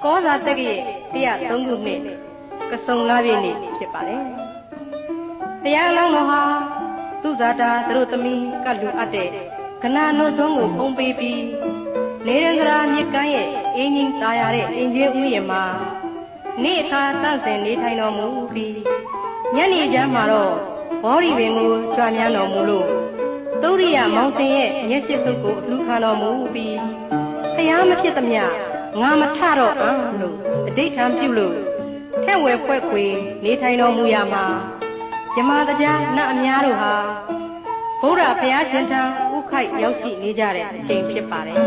ကောဇာတက္ကရာ103ခုနှစ်ကစုံလာပြည့်နေ့ဖြစ်ပါတယ်တရားအလောင်းတော်ဟာသူဇာတာသူတို့သမီးကလူအပ်တဲ့ကနာနှုတ်ဆုံးကိုဖုံးပေးပြီးနေရန္ဒရာမြစ်ကမ်းရဲ့အင်းကြီးတာယာတဲ့အင်ဂျင်ဥယျာဉ်မှာနေ့အခါတန့်စင်နေထိုင်တော်မူပြီးညနေကျမ်းမှာတော့ဘောရီပင်ကိုကြွမြန်းတော်မူလို့သုရိယမောင်စင်ရဲ့မျက်ရှိစုပ်ကိုလူခံတော်မူပြီးဖျားမဖြစ်သမျှငါမထတော့အောင်လို့အဋိဌံပြုလို့ထက်ဝဲဖွဲ့ခွေနေထိုင်တော်မူရာမှာယမတရားနတ်အများတို့ဟာဘုရားဖျားရှင်ထံဥခိုက်ရောက်ရှိနေကြတဲ့အချိန်ဖြစ်ပါတယ်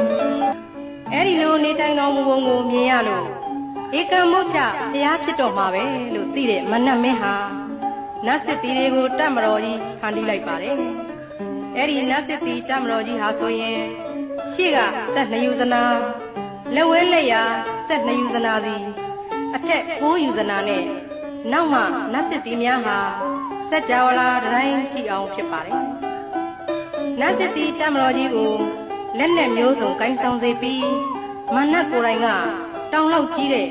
အဲဒီလိုနေထိုင်တော်မူပုံကိုမြင်ရလို့ဧကံမုတ်ချဖျားဖြစ်တော်မှာပဲလို့သိတဲ့မနတ်မင်းဟာနတ်စစ်တီတွေကိုတတ်မတော်ကြီးဖန်တီးလိုက်ပါတယ်အဲဒီနတ်စစ်တီတတ်မတော်ကြီးဟာဆိုရင်ရှေ့က12ယူဇနာလက်ဝဲလက်ရာ12ယူဇနာစီအထက်9ယူဇနာနဲ့နောက်မှနတ်စစ်တီများဟာစัจ java လာတိုင်းထိအောင်ဖြစ်ပါတယ်နတ်စစ်တီတတ်မတော်ကြီးကိုလက်နဲ့မျိုးစုံကိုင်းဆောင်စေပြီးမနတ်ကိုယ်တိုင်ကတောင်လောက်ကြီးတဲ့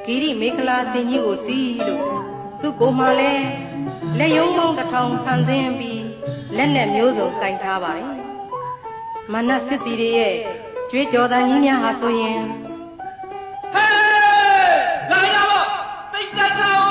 ဂိရိမေခလာစင်ကြီးကိုစီးလို့သူ့ကိုယ်မှလည်းလက်ယုံပေါင်း1000ဖန်ဆင်းပြီးလက်နဲ့မျိုးစုံကိုင်းထားပါတယ်မနတ်စစ်တီတွေရဲ့ကြွေးကြော်သံကြီးများဟာဆိုရင်ဟေးလာရတော့တိတ်တက်တော့